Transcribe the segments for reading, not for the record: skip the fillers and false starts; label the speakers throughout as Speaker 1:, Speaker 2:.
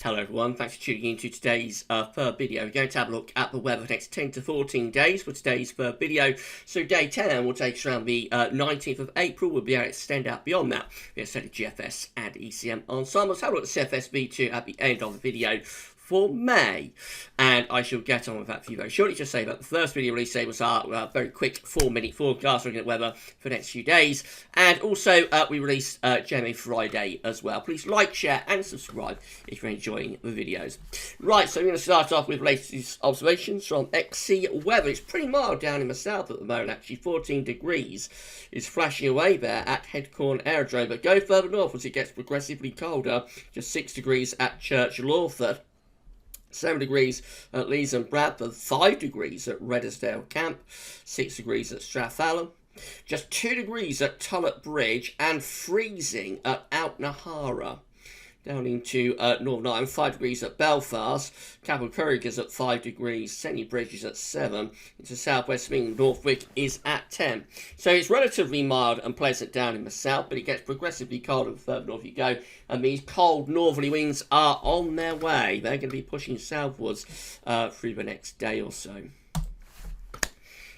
Speaker 1: Hello everyone, thanks for tuning in to today's third video. We're going to have a look at the weather for the next 10 to 14 days for today's third video. So day 10 will take us around the 19th of April. We'll be able to extend out beyond that. We're going to study GFS and ECM ensembles. Have a look at CFSV2 at the end of the video for May, and I shall get on with that for you very shortly. Just say that the first video release today was our very quick 4-minute forecast looking at weather for the next few days, and also we released GMA Friday as well. Please like, share and subscribe if you're enjoying the videos. Right, so we're going to start off with latest observations from XC weather. It's pretty mild down in the south at the moment, actually 14 degrees is flashing away there at Headcorn Aerodrome, but go further north as it gets progressively colder, just 6 degrees at Church Lawford. 7 degrees at Lees and Bradford, 5 degrees at Reddersdale Camp, 6 degrees at Strathallan, just 2 degrees at Tulloch Bridge, and freezing at Outnahara. Down into Northern Ireland, 5 degrees at Belfast, Capel Curig is at 5 degrees, Seney Bridge is at 7, into southwest England, Northwick is at 10. So it's relatively mild and pleasant down in the south, but it gets progressively colder the further north you go, and these cold northerly winds are on their way. They're going to be pushing southwards through the next day or so.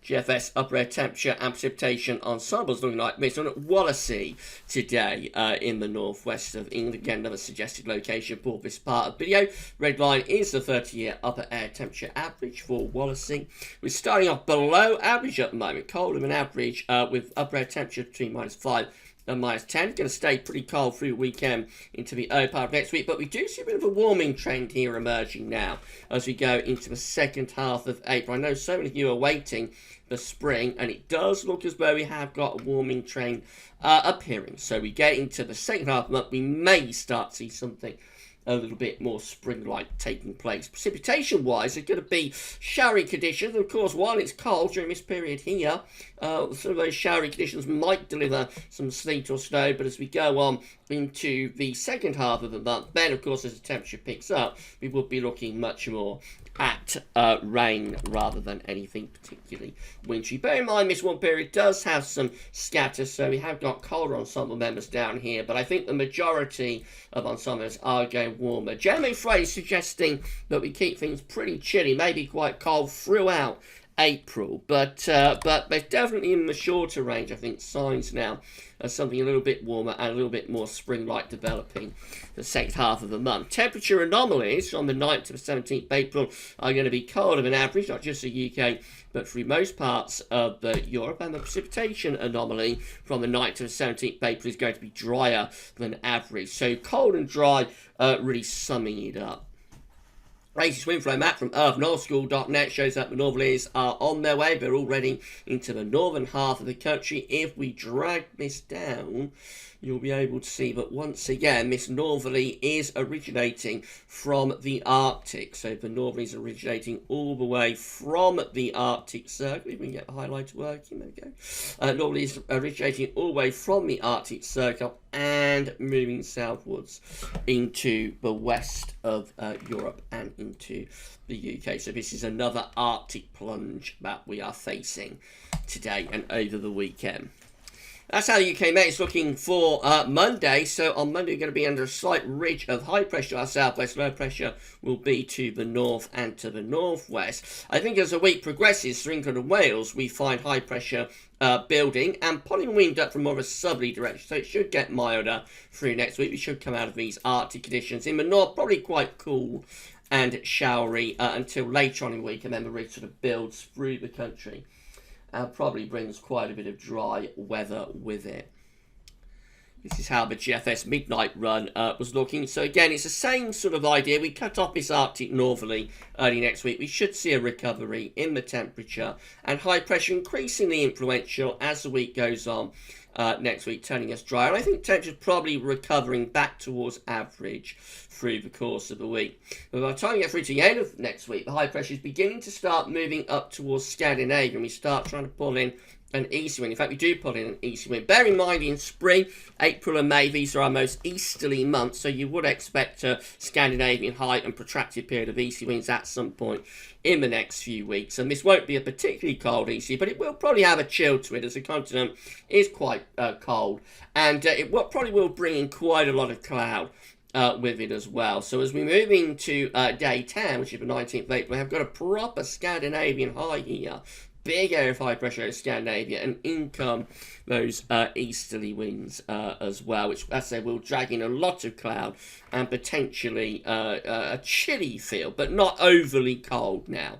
Speaker 1: GFS upper air temperature and precipitation ensembles looking like this on at Wallasey today in the northwest of England. Again, another suggested location for this part of the video. Red line is the 30-year upper air temperature average for Wallasey. We're starting off below average at the moment, colder than average with upper air temperature between -5 and -10. Going to stay pretty cold through the weekend into the early part of next week, but we do see a bit of a warming trend here emerging now as we go into the second half of April. I know so many of you are waiting for spring, and it does look as though we have got a warming trend appearing. So we get into the second half of the month, we may start to see something a little bit more spring-like taking place. Precipitation-wise, there's going to be showery conditions. Of course, while it's cold during this period here, some of those showery conditions might deliver some sleet or snow, but as we go on into the second half of the month, then, of course, as the temperature picks up, we will be looking much more at rain rather than anything particularly wintry. Bear in mind this one period does have some scatter, so we have got colder ensemble members down here, but I think the majority of ensembles are going warmer. Jeremy Frey is suggesting that we keep things pretty chilly, maybe quite cold throughout April, but there's definitely in the shorter range, I think, signs now of something a little bit warmer and a little bit more spring-like developing the second half of the month. Temperature anomalies from the 9th to the 17th of April are going to be colder than average, not just the UK, but through most parts of Europe, and the precipitation anomaly from the 9th to the 17th of April is going to be drier than average. So cold and dry, really summing it up. Latest wind flow map from earthnorthschool.net shows that the northerlies are on their way. They're already into the northern half of the country. If we drag this down, you'll be able to see that once again, this northerly is originating from the Arctic. So the northerlies are originating all the way from the Arctic Circle. If we can get the highlighter working, there we go. Northerlies originating all the way from the Arctic Circle and moving southwards into the west of Europe and into the UK. So this is another Arctic plunge that we are facing today and over the weekend. That's how the UK Met is looking for Monday. So on Monday, we're going to be under a slight ridge of high pressure to our southwest. Low pressure will be to the north and to the northwest. I think as the week progresses through England and Wales, we find high pressure building and pulling wind up from more of a southerly direction. So it should get milder through next week. We should come out of these Arctic conditions. In the north, probably quite cool and showery until later on in the week, and then the ridge sort of builds through the country. Probably brings quite a bit of dry weather with it. This is how the GFS midnight run was looking. So again, it's the same sort of idea. We cut off this Arctic northerly early next week. We should see a recovery in the temperature, and high pressure increasingly influential as the week goes on next week, turning us dry. And I think temperature's probably recovering back towards average through the course of the week. But by the time we get through to the end of next week, the high pressure is beginning to start moving up towards Scandinavia, and we start trying to pull in an east wind. In fact, we do pull in an east wind. Bear in mind, in spring, April and May, these are our most easterly months, so you would expect a Scandinavian high and protracted period of easterly winds at some point in the next few weeks. And this won't be a particularly cold easterly, but it will probably have a chill to it, as the continent is quite cold, and it probably will bring in quite a lot of cloud with it as well. So as we move into day 10, which is the 19th of April, we have got a proper Scandinavian high here. Big area of high pressure in Scandinavia, and in come those easterly winds as well, which, as I say, will drag in a lot of cloud and potentially a chilly feel, but not overly cold now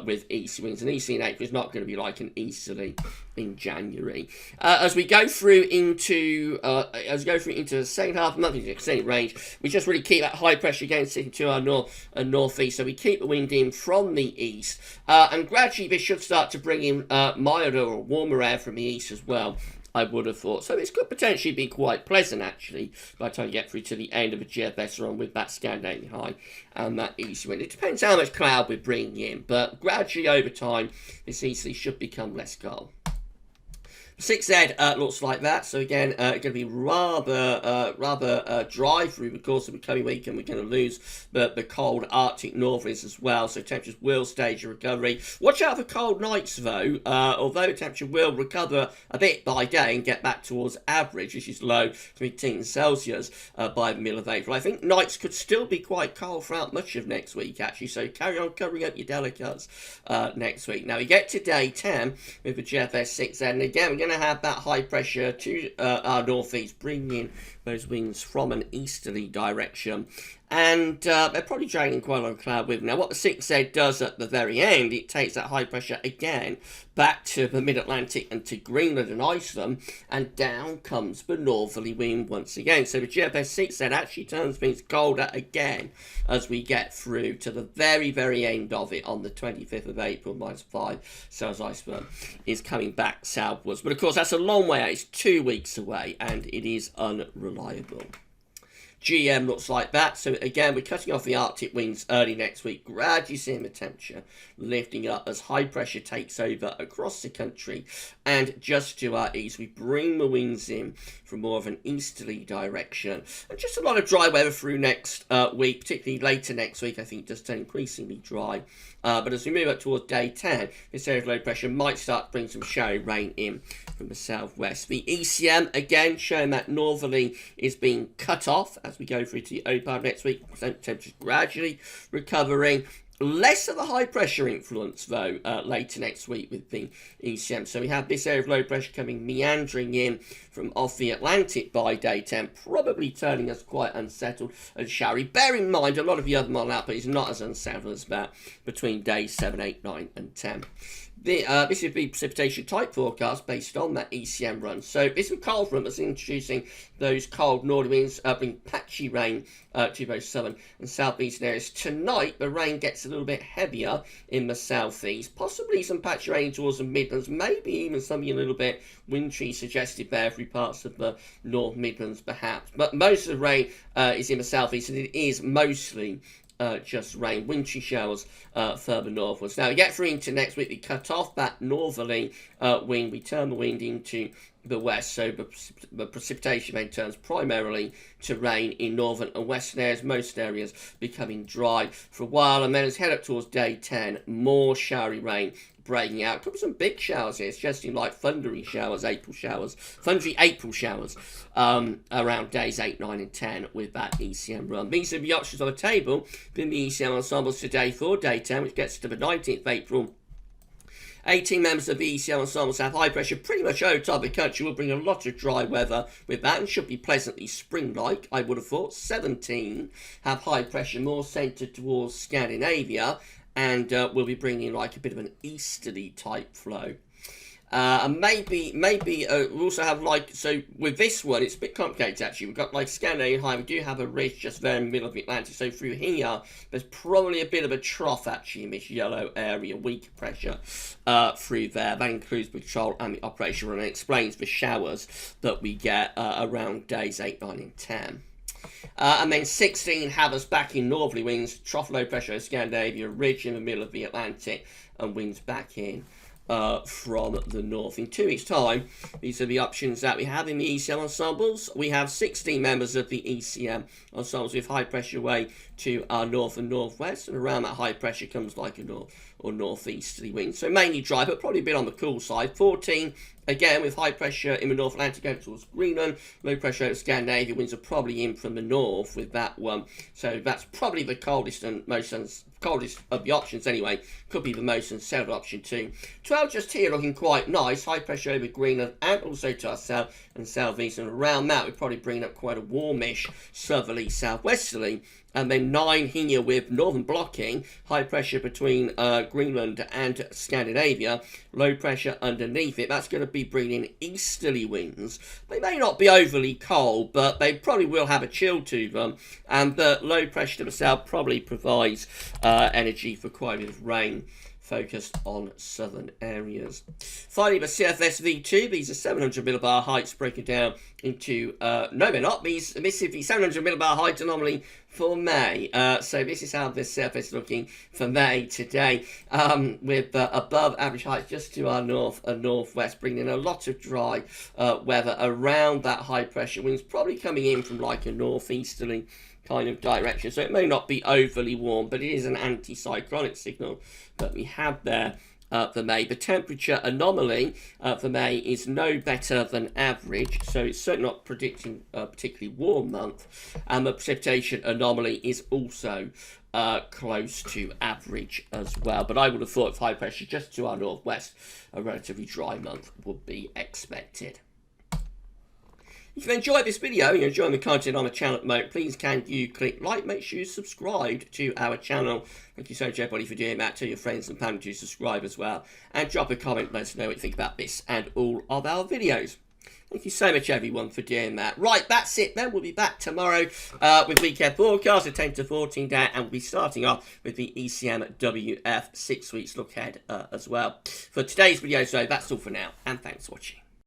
Speaker 1: with easterly winds. And easterly in April is not going to be like an easterly in January. As we go through into the second half of the month, in the extended range, we just really keep that high pressure again sitting to our north and northeast. So we keep the wind in from the east, and gradually this should start to bring in milder or warmer air from the east as well, I would have thought. So this could potentially be quite pleasant, actually, by the time you get through to the end of the GFS run with that Scandinavian high and that east wind. It depends how much cloud we're bringing in, but gradually over time, this easterly should become less cold. 6Z looks like that. So again, going to be rather dry through the course of the coming week, and we're going to lose the cold Arctic northerlies as well. So temperatures will stage a recovery. Watch out for cold nights though. Although temperature will recover a bit by day and get back towards average, which is low to mid-teens Celsius by the middle of April, I think nights could still be quite cold throughout much of next week actually. So carry on covering up your delicates next week. Now we get to day 10 with the GFS 6Z, and again we're going to have that high pressure to our northeast, bringing in those winds from an easterly direction, and they're probably dragging quite a lot of cloud with them. Now what the 6Z does at the very end, it takes that high pressure again back to the mid-Atlantic and to Greenland and Iceland, and down comes the northerly wind once again. So the GFS 6Z actually turns things colder again as we get through to the very, very end of it on the 25th of April, -5 Celsius iceberg is coming back southwards. But of course that's a long way out, it's 2 weeks away, and it is unreliable. GM looks like that. So again, we're cutting off the Arctic winds early next week, gradually seeing the temperature lifting up as high pressure takes over across the country. And just to our east, we bring the winds in from more of an easterly direction. And just a lot of dry weather through next week, particularly later next week, I think just turn increasingly dry. But as we move up towards day 10, this area of low pressure might start to bring some showery rain in from the southwest. The ECM, again, showing that northerly is being cut off as we go through to the OPAD next week. Temperatures gradually recovering. Less of a high pressure influence, though, later next week with the ECM. So we have this area of low pressure coming meandering in from off the Atlantic by day 10, probably turning us quite unsettled and showery. Bear in mind, a lot of the other model output is not as unsettled as that between days 7, 8, 9, and 10. This is the precipitation type forecast based on that ECM run. So this is a cold front that's introducing those cold northern winds, bring patchy rain to both southern and southeastern areas. Tonight, the rain gets a little bit heavier in the southeast, possibly some patchy rain towards the Midlands, maybe even something a little bit wintry suggested there through parts of the North Midlands perhaps. But most of the rain is in the southeast, and it is mostly just rain, wintry showers further northwards. Now we get through into next week, we cut off that northerly wind, we turn the wind into the west, so the precipitation then turns primarily to rain in northern and western areas, most areas becoming dry for a while, and then as we head up towards day 10, more showery rain breaking out. Could be some big showers here, suggesting like thundery showers, thundery April showers around days 8, 9 and 10 with that ECM run. These are the options on the table in the ECM ensembles today for day 10, which gets to the 19th of April. 18 members of the ECM ensembles have high pressure pretty much over top of the country. Will bring a lot of dry weather with that and should be pleasantly spring-like, I would have thought. 17 have high pressure more centred towards Scandinavia, and we'll be bringing like a bit of an easterly type flow. And maybe we also have like, so with this one, it's a bit complicated actually. We've got like Scandinavian high, we do have a ridge just there in the middle of the Atlantic. So through here, there's probably a bit of a trough actually in this yellow area, weaker pressure through there. That includes the control and the operation run, and it explains the showers that we get around days 8, 9 and 10. And then 16 have us back in northerly winds, trough low pressure in Scandinavia, ridge in the middle of the Atlantic, and winds back in from the north. In 2 weeks' time, these are the options that we have in the ECM ensembles. We have 16 members of the ECM ensembles with high pressure way to our north and northwest, and around that high pressure comes like a north or northeasterly wind. So mainly dry, but probably a bit on the cool side. 14, again, with high pressure in the North Atlantic over towards Greenland, low pressure over Scandinavia. Winds are probably in from the north with that one. So that's probably the coldest and most coldest of the options anyway. Could be the most unsettled option too. 12 just here looking quite nice. High pressure over Greenland and also to our south and southeast. And around that, we're probably bringing up quite a warmish southerly, southwesterly. And then 9 here with northern blocking, high pressure between Greenland and Scandinavia, low pressure underneath it. That's going to be bringing easterly winds. They may not be overly cold, but they probably will have a chill to them. And the low pressure to the south probably provides energy for quite a bit of rain, focused on southern areas. Finally, the CFS V2. These are 700 millibar heights broken down into, no they're not, this is the 700 millibar height anomaly for May. So this is how the CFS is looking for May today, with above average heights just to our north and northwest, bringing in a lot of dry weather around that high pressure winds, probably coming in from like a northeasterly kind of direction. So it may not be overly warm, but it is an anticyclonic signal that we have there for May. The temperature anomaly for May is no better than average, so it's certainly not predicting a particularly warm month. And the precipitation anomaly is also close to average as well. But I would have thought, if high pressure just to our northwest, a relatively dry month would be expected. If you enjoyed this video, you're enjoying the content on the channel at the moment, please can you click like, make sure you subscribe to our channel. Thank you so much everybody for doing that. Tell your friends and family to subscribe as well. And drop a comment, let us know what you think about this and all of our videos. Thank you so much everyone for doing that. Right, that's it then. We'll be back tomorrow with weekend forecast of 10 to 14 day, and we'll be starting off with the ECM WF 6 weeks look ahead as well. For today's video, so that's all for now, and thanks for watching.